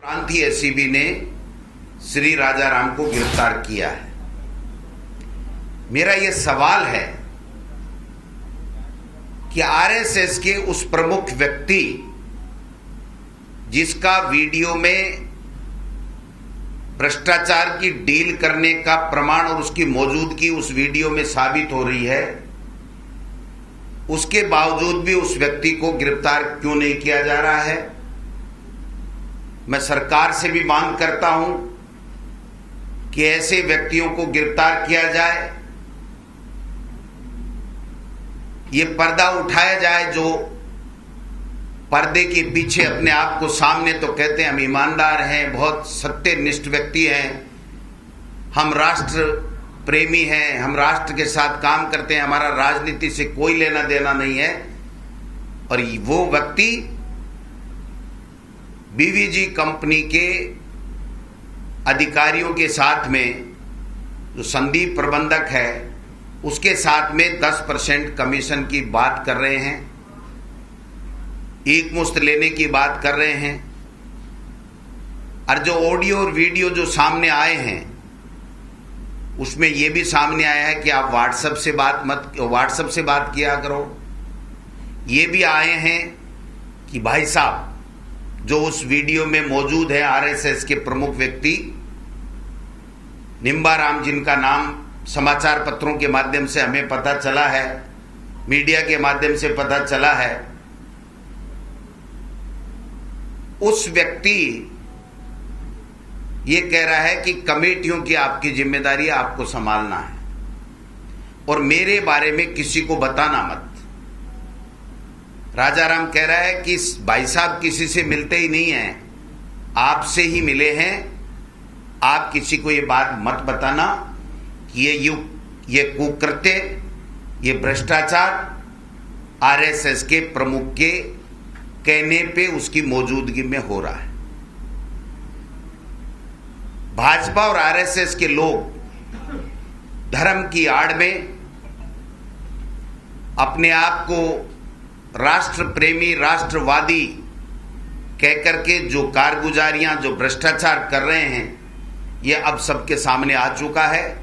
प्रांतीय एसीबी ने श्री राजाराम को गिरफ्तार किया है। मेरा यह सवाल है कि आरएसएस के उस प्रमुख व्यक्ति जिसका वीडियो में भ्रष्टाचार की डील करने का प्रमाण और उसकी मौजूदगी उस वीडियो में साबित हो रही है, उसके बावजूद भी उस व्यक्ति को गिरफ्तार क्यों नहीं किया जा रहा है? मैं सरकार से भी मांग करता हूं कि ऐसे व्यक्तियों को गिरफ्तार किया जाए, ये पर्दा उठाया जाए जो पर्दे के पीछे अपने आप को सामने तो कहते हैं हम ईमानदार हैं, बहुत सत्यनिष्ठ व्यक्ति हैं, हम राष्ट्र प्रेमी हैं, हम राष्ट्र के साथ काम करते हैं, हमारा राजनीति से कोई लेना देना नहीं है, और वो व्यक्ति बीवीजी कंपनी के अधिकारियों के साथ में जो संदीप प्रबंधक है उसके साथ में 10% कमीशन की बात कर रहे हैं, एक मुश्त लेने की बात कर रहे हैं। और जो ऑडियो और वीडियो जो सामने आए हैं उसमें यह भी सामने आया है कि आप व्हाट्सएप से बात किया करो। ये भी आए हैं कि भाई साहब जो उस वीडियो में मौजूद है आरएसएस के प्रमुख व्यक्ति निम्बाराम, जिनका नाम समाचार पत्रों के माध्यम से हमें पता चला है, मीडिया के माध्यम से पता चला है, उस व्यक्ति ये कह रहा है कि कमेटियों की आपकी जिम्मेदारी आपको संभालना है और मेरे बारे में किसी को बताना मत। राजाराम कह रहा है कि भाई साहब किसी से मिलते ही नहीं हैं, आपसे ही मिले हैं, आप किसी को ये बात मत बताना कि ये कुकृत्य, ये भ्रष्टाचार आरएसएस के प्रमुख के कहने पे उसकी मौजूदगी में हो रहा है। भाजपा और आरएसएस के लोग धर्म की आड़ में अपने आप को राष्ट्र प्रेमी, राष्ट्रवादी कहकर के जो कारगुजारियां, जो भ्रष्टाचार कर रहे हैं, यह अब सबके सामने आ चुका है।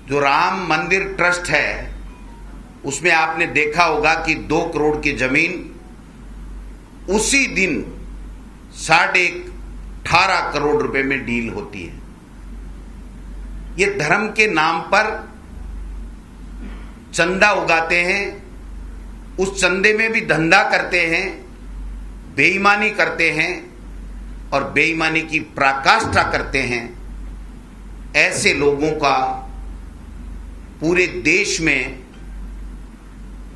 जो राम मंदिर ट्रस्ट है उसमें आपने देखा होगा कि 2 करोड़ की जमीन उसी दिन 18.5 करोड़ रुपए में डील होती है। ये धर्म के नाम पर चंदा उगाते हैं, उस चंदे में भी धंधा करते हैं, बेईमानी करते हैं और बेईमानी की पराकाष्ठा करते हैं। ऐसे लोगों का पूरे देश में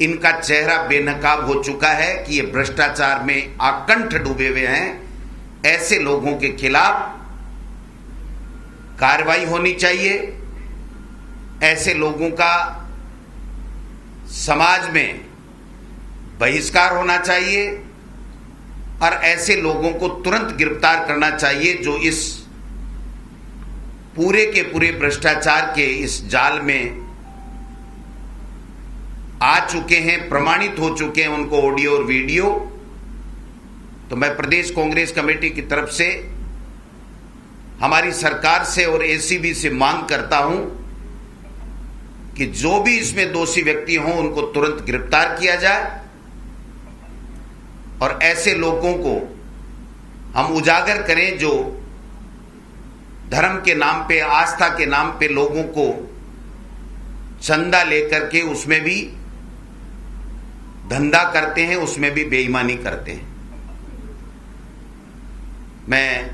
इनका चेहरा बेनकाब हो चुका है कि ये भ्रष्टाचार में आकंठ डूबे हुए हैं। ऐसे लोगों के खिलाफ कार्रवाई होनी चाहिए। ऐसे लोगों का समाज में बहिष्कार होना चाहिए और ऐसे लोगों को तुरंत गिरफ्तार करना चाहिए जो इस पूरे के पूरे भ्रष्टाचार के इस जाल में आ चुके हैं, प्रमाणित हो चुके हैं उनको ऑडियो और वीडियो। तो मैं प्रदेश कांग्रेस कमेटी की तरफ से हमारी सरकार से और एसीबी से मांग करता हूं कि जो भी इसमें दोषी व्यक्ति हों उनको तुरंत गिरफ्तार किया जाए और ऐसे लोगों को हम उजागर करें जो धर्म के नाम पे, आस्था के नाम पे लोगों को चंदा लेकर के उसमें भी धंधा करते हैं, उसमें भी बेईमानी करते हैं। मैं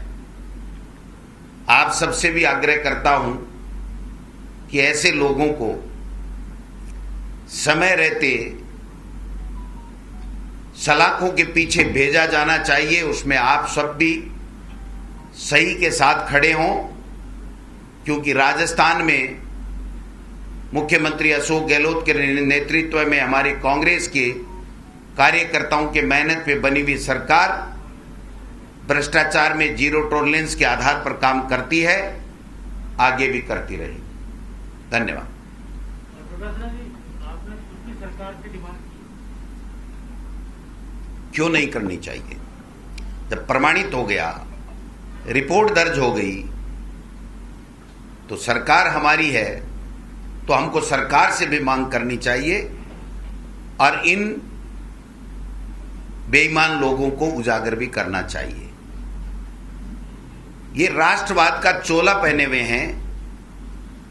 आप सबसे भी आग्रह करता हूं कि ऐसे लोगों को समय रहते सलाखों के पीछे भेजा जाना चाहिए। उसमें आप सब भी सही के साथ खड़े हों, क्योंकि राजस्थान में मुख्यमंत्री अशोक गहलोत के नेतृत्व में हमारी कांग्रेस के कार्यकर्ताओं के मेहनत पे बनी हुई सरकार भ्रष्टाचार में जीरो टॉलरेंस के आधार पर काम करती है, आगे भी करती रहेगी। धन्यवाद। क्यों नहीं करनी चाहिए? जब प्रमाणित हो गया रिपोर्ट दर्ज हो गई तो सरकार हमारी है, तो हमको सरकार से भी मांग करनी चाहिए और इन बेईमान लोगों को उजागर भी करना चाहिए। ये राष्ट्रवाद का चोला पहने हुए हैं,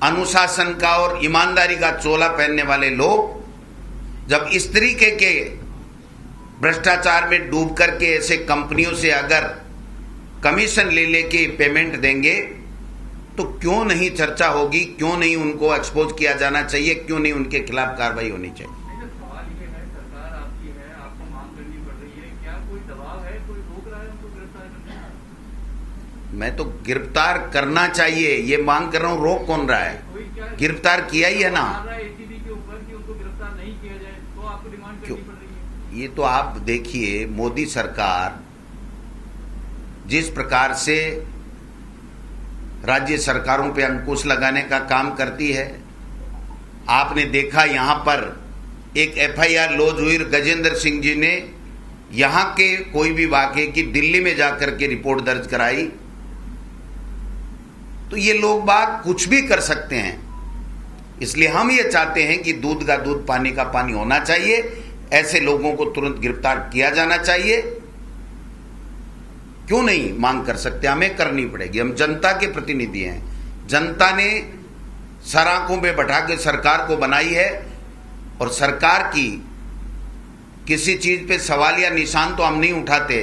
अनुशासन का और ईमानदारी का चोला पहनने वाले लोग जब इस तरीके के भ्रष्टाचार में डूब करके ऐसे कंपनियों से अगर कमीशन ले लेके पेमेंट देंगे तो क्यों नहीं चर्चा होगी, क्यों नहीं उनको एक्सपोज किया जाना चाहिए, क्यों नहीं उनके खिलाफ कार्रवाई होनी चाहिए। सवाल ये है, सरकार आपकी है, आपको मांग करनी पड़ रही है, क्या कोई दबाव है, कोई रोक रहा है उनको गिरफ्तार करने? मैं तो गिरफ्तार करना चाहिए ये मांग कर रहा हूं, रोक कौन रहा है? गिरफ्तार किया ही है ना। एसीबी के ऊपर कि उनको गिरफ्तार नहीं किया जाए तो आपको डिमांड करनी पड़ रही है। ये तो आप देखिए, मोदी सरकार जिस प्रकार से राज्य सरकारों पे अंकुश लगाने का काम करती है, आपने देखा यहां पर एक एफआईआर लॉन्च हुई, गजेंद्र सिंह जी ने यहां के कोई भी वाकये की दिल्ली में जाकर के रिपोर्ट दर्ज कराई। तो ये लोग बाग कुछ भी कर सकते हैं, इसलिए हम ये चाहते हैं कि दूध का दूध पानी का पानी होना चाहिए। ऐसे लोगों को तुरंत गिरफ्तार किया जाना चाहिए। क्यों नहीं मांग कर सकते, हमें करनी पड़ेगी। हम जनता के प्रतिनिधि हैं, जनता ने सराखों पे बैठा के सरकार को बनाई है और सरकार की किसी चीज पे सवाल या निशान तो हम नहीं उठाते,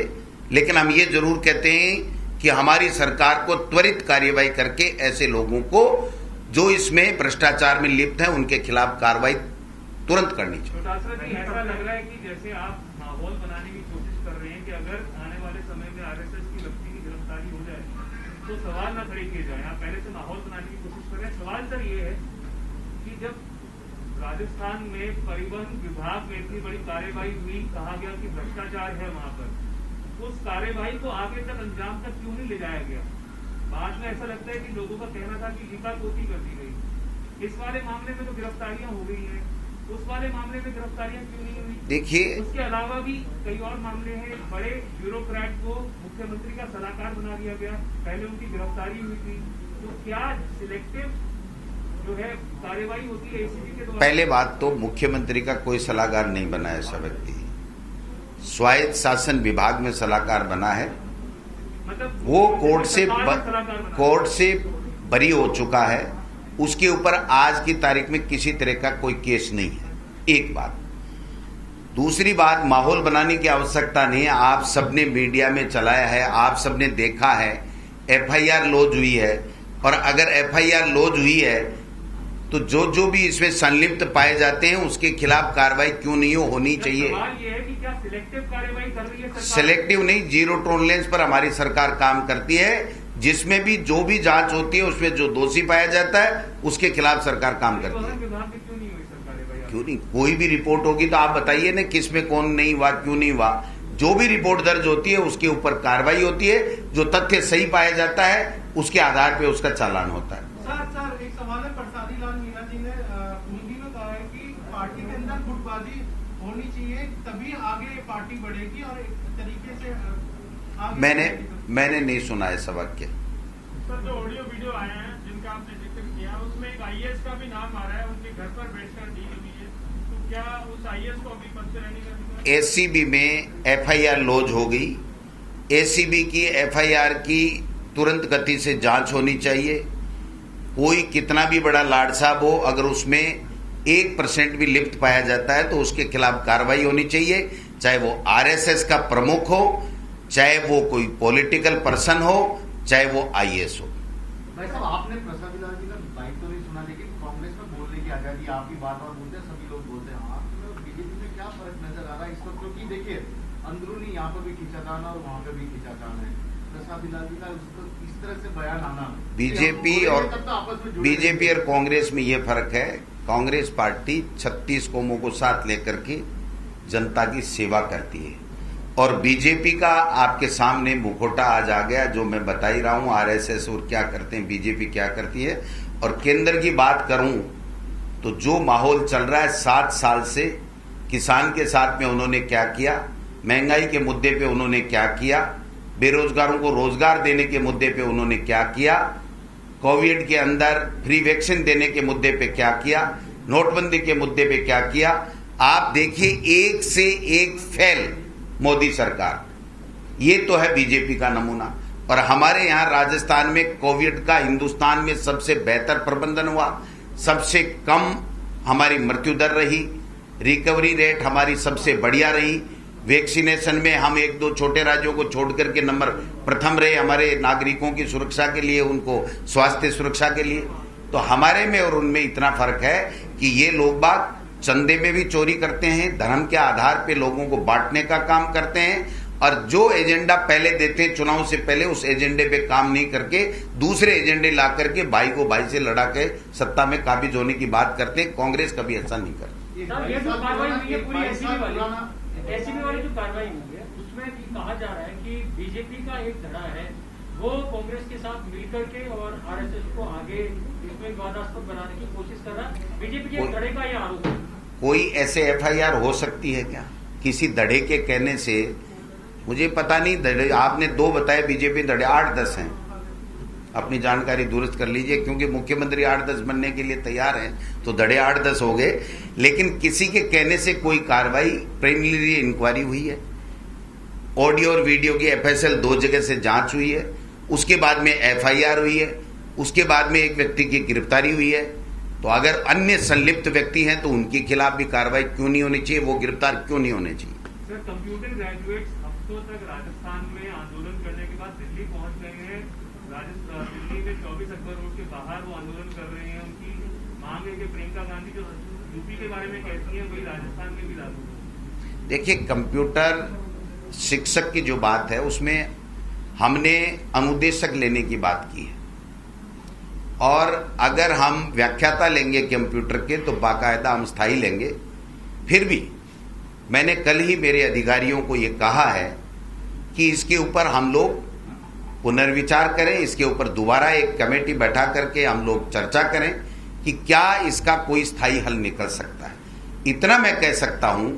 लेकिन हम ये जरूर कहते हैं कि हमारी सरकार को त्वरित कार्यवाही करके ऐसे लोगों को जो इसमें भ्रष्टाचार में लिप्त हैं उनके खिलाफ कार्रवाई तुरंत करनी चाहिए। ऐसा लग रहा है कि जैसे आप माहौल बनाने की कोशिश कर रहे हैं कि अगर आने वाले समय में आरएसएस की व्यक्ति की गिरफ्तारी हो जाए तो सवाल ना खड़े किए जाए। आप पहले से माहौल बनाने की कोशिश कर रहे हैं। सवाल सर ये है कि जब राजस्थान में परिवहन विभाग में इतनी बड़ी कार्यवाही हुई, कहा गया कि भ्रष्टाचार है वहां पर, उस कार्यवाही को आगे तक अंजाम तक क्यों नहीं ले जाया गया? बाद में ऐसा लगता है कि लोगों का कहना था कि लीपापोती कर दी गई। इस वाले मामले में तो गिरफ्तारियां हो गई हैं, उस वाले मामले में गिरफ्तारियां क्यों नहीं हुई? देखिए, उसके अलावा भी कई और मामले हैं। बड़े ब्यूरोक्रेट को मुख्यमंत्री का सलाहकार बना दिया गया, पहले उनकी गिरफ्तारी हुई थी। तो क्या सिलेक्टिव जो है कार्यवाही होती है एसीबी के द्वारा? पहले बात तो मुख्यमंत्री का कोई सलाहकार नहीं बना है, ऐसा व्यक्ति स्वायत्त शासन विभाग में सलाहकार बना है। मतलब वो कोर्ट से बरी हो चुका है, उसके ऊपर आज की तारीख में किसी तरह का कोई केस नहीं है। एक बात। दूसरी बात, माहौल बनाने की आवश्यकता नहीं है। आप सबने मीडिया में चलाया है, आप सबने देखा है, एफआईआर लॉन्च हुई है, और अगर एफआईआर लॉन्च हुई है तो जो भी इसमें संलिप्त पाए जाते हैं उसके खिलाफ कार्रवाई क्यों नहीं होनी चाहिए? सवाल ये है कि क्या सिलेक्टिव कार्रवाई कर रही है सरकार? सिलेक्टिव नहीं, जीरो टॉलरेंस पर हमारी सरकार काम करती है, जिसमें भी जो भी जांच होती है उसमें जो दोषी पाया जाता है उसके खिलाफ सरकार काम करती है। क्यों नहीं? कोई भी रिपोर्ट होगी तो आप बताइए ना, किसमें कौन नहीं हुआ, क्यों नहीं हुआ। जो भी रिपोर्ट दर्ज होती है उसके ऊपर कार्रवाई होती है, जो तथ्य सही पाया जाता है उसके आधार पर उसका चालान होता है। सर एक सवाल है, प्रसादी लाल मीणा जी ने हिंदी में कहा है कि पार्टी के अंदर गुटबाजी होनी चाहिए तभी आगे पार्टी बढ़ेगी और एक तरीके से आगे मैंने नहीं सुना ऐसा वाक्य। सर, जो ऑडियो वीडियो आए हैं जिनका आपने जिक्र किया, उसमें एक आईएएस का भी नाम आ रहा है, उनके घर पर बैठकर दी हुई है, तो क्या उस आईएएस को अभी पद से रहने का? एसीबी में एफआईआर लॉन्च हो गई। एसीबी की एफआईआर की तुरंत गति से जांच होनी चाहिए। कोई कितना भी बड़ा लाड साहब हो, अगर उसमें 1% भी लिप्त पाया जाता है तो उसके खिलाफ कार्रवाई होनी चाहिए, चाहे वो आरएसएस का प्रमुख हो, चाहे वो कोई पॉलिटिकल पर्सन हो, चाहे वो आईएएस हो। भाई साहब, आपने प्रसादी लाल जी का बाइट तो नहीं सुना, लेकिन कांग्रेस में बोलने की आजादी, आपकी बात और बोलते हैं, सभी लोग बोलते हैं। आप बीजेपी में क्या फर्क नजर आ रहा है इस वक्त? क्योंकि देखिए, अंदरूनी यहाँ पर भी खींचातान और वहाँ पे भी खींचातान है। प्रसादी लाल जी का इस तरह से बयान आना, बीजेपी और कांग्रेस में ये फर्क है, कांग्रेस पार्टी 36 कौमों को साथ लेकर के जनता की सेवा करती है, और बीजेपी का आपके सामने मुखौटा आज आ गया, जो मैं बता ही रहा हूं, आरएसएस और क्या करते हैं, बीजेपी क्या करती है। और केंद्र की बात करूं तो जो माहौल चल रहा है 7 साल से, किसान के साथ में उन्होंने क्या किया, महंगाई के मुद्दे पे उन्होंने क्या किया, बेरोजगारों को रोजगार देने के मुद्दे पे उन्होंने क्या किया, कोविड के अंदर फ्री वैक्सीन देने के मुद्दे पे क्या किया, नोटबंदी के मुद्दे पे क्या किया। आप देखिए, एक से एक फेल मोदी सरकार। ये तो है बीजेपी का नमूना। और हमारे यहाँ राजस्थान में कोविड का हिंदुस्तान में सबसे बेहतर प्रबंधन हुआ, सबसे कम हमारी मृत्यु दर रही, रिकवरी रेट हमारी सबसे बढ़िया रही, वैक्सीनेशन में हम 1-2 छोटे राज्यों को छोड़ करके नंबर प्रथम रहे हमारे नागरिकों की सुरक्षा के लिए, उनको स्वास्थ्य सुरक्षा के लिए। तो हमारे में और उनमें इतना फर्क है कि ये लोग बाग चंदे में भी चोरी करते हैं, धर्म के आधार पे लोगों को बांटने का काम करते हैं, और जो एजेंडा पहले देते हैं चुनाव से पहले, उस एजेंडे पे काम नहीं करके दूसरे एजेंडे ला करके भाई को भाई से लड़ा के सत्ता में काबिज होने की बात करते हैं। कांग्रेस कभी ऐसा नहीं करती। ये जो कार्रवाई हुई है पूरी एसीबी वाली जो कार्रवाई हुई है, उसमें कहा जा रहा है कि बीजेपी का एक धड़ा है, वो कांग्रेस के साथ मिलकर के और आरएसएस को आगे इसमें विवादास्पद बनाने की कोशिश कर रहा है। बीजेपी के धड़े का यह आरोप है। कोई ऐसे एफआईआर हो सकती है क्या किसी धड़े के कहने से? मुझे पता नहीं। धड़े आपने 2 बताए, बीजेपी धड़े 8-10 हैं। अपनी जानकारी दुरुस्त कर लीजिए, क्योंकि मुख्यमंत्री 8-10 बनने के लिए तैयार हैं, तो धड़े 8-10 हो गए। लेकिन किसी के कहने से कोई कार्रवाई, प्रिलिमिनरी इंक्वायरी हुई है, ऑडियो और वीडियो की एफएसएल 2 जगह से जांच हुई है, उसके बाद में एफआईआर हुई है, उसके बाद में एक व्यक्ति की गिरफ्तारी हुई है। तो अगर अन्य संलिप्त व्यक्ति हैं तो उनके खिलाफ भी कार्रवाई क्यों नहीं होनी चाहिए, वो गिरफ्तार क्यों नहीं होने चाहिए? सर, कंप्यूटर ग्रेजुएट्स हफ्तों तक राजस्थान में आंदोलन करने के बाद दिल्ली पहुंच गए हैं। दिल्ली में 24 अकबर रोड के बाहर वो आंदोलन कर रहे हैं। उनकी मांग है कि प्रियंका गांधी जो यूपी के बारे में कहती है वही राजस्थान में भी लागू हो। देखिए, कंप्यूटर शिक्षक की जो बात है उसमें हमने अनुदेशक लेने की बात की है, और अगर हम व्याख्याता लेंगे कंप्यूटर के तो बाकायदा हम स्थायी लेंगे। फिर भी मैंने कल ही मेरे अधिकारियों को ये कहा है कि इसके ऊपर हम लोग पुनर्विचार करें, इसके ऊपर दोबारा एक कमेटी बैठा करके हम लोग चर्चा करें कि क्या इसका कोई स्थायी हल निकल सकता है। इतना मैं कह सकता हूं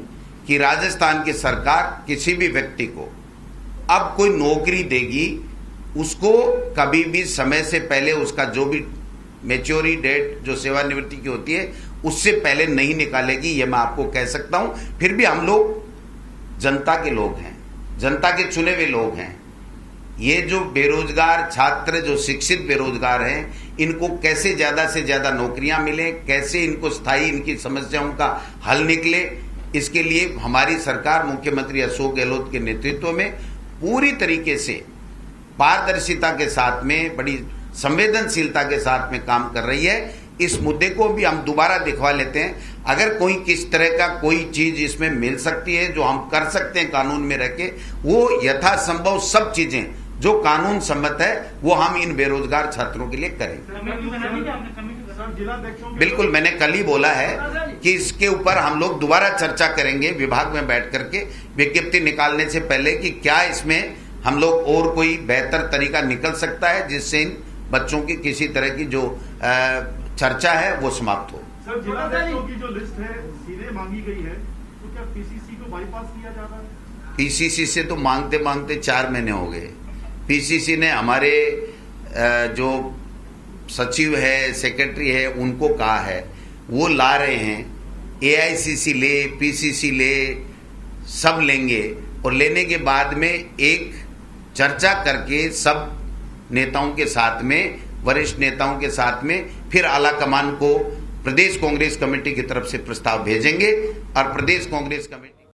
कि राजस्थान की सरकार किसी भी व्यक्ति को अब कोई नौकरी देगी, उसको कभी भी समय से पहले, उसका जो भी मैच्योरिटी डेट जो सेवानिवृत्ति की होती है उससे पहले नहीं निकालेगी, ये मैं आपको कह सकता हूं। फिर भी हम लोग जनता के लोग हैं, जनता के चुने हुए लोग हैं। ये जो बेरोजगार छात्र, जो शिक्षित बेरोजगार हैं, इनको कैसे ज्यादा से ज्यादा नौकरियां मिलें, कैसे इनको स्थायी इनकी समस्याओं का हल निकले, इसके लिए हमारी सरकार मुख्यमंत्री अशोक गहलोत के नेतृत्व में पूरी तरीके से पारदर्शिता के साथ में, बड़ी संवेदनशीलता के साथ में काम कर रही है। इस मुद्दे को भी हम दोबारा दिखवा लेते हैं। अगर कोई किस तरह का कोई चीज इसमें मिल सकती है जो हम कर सकते हैं कानून में रह के, वो यथासंभव सब चीजें जो कानून सम्मत है वो हम इन बेरोजगार छात्रों के लिए करें। बिल्कुल, मैंने कल ही बोला है कि इसके ऊपर हम लोग दोबारा चर्चा करेंगे विभाग में बैठ करके, विज्ञप्ति निकालने से पहले, कि क्या इसमें हम लोग और कोई बेहतर तरीका निकल सकता है जिससे इन बच्चों की किसी तरह की जो चर्चा है वो समाप्त हो। सर, जिलाध्यक्षों की जो लिस्ट है सीधे मांगी गई है, तो क्या पीसीसी को बाईपास किया जा रहा है? पीसीसी से तो मांगते मांगते 4 महीने हो गए। पीसीसी ने हमारे जो सचिव है, सेक्रेटरी है, उनको कहा है, वो ला रहे हैं। एआईसीसी ले, पीसीसी ले, सब लेंगे, और लेने के बाद में एक चर्चा करके सब नेताओं के साथ में, वरिष्ठ नेताओं के साथ में, फिर आला कमान को प्रदेश कांग्रेस कमेटी की तरफ से प्रस्ताव भेजेंगे, और प्रदेश कांग्रेस कमेटी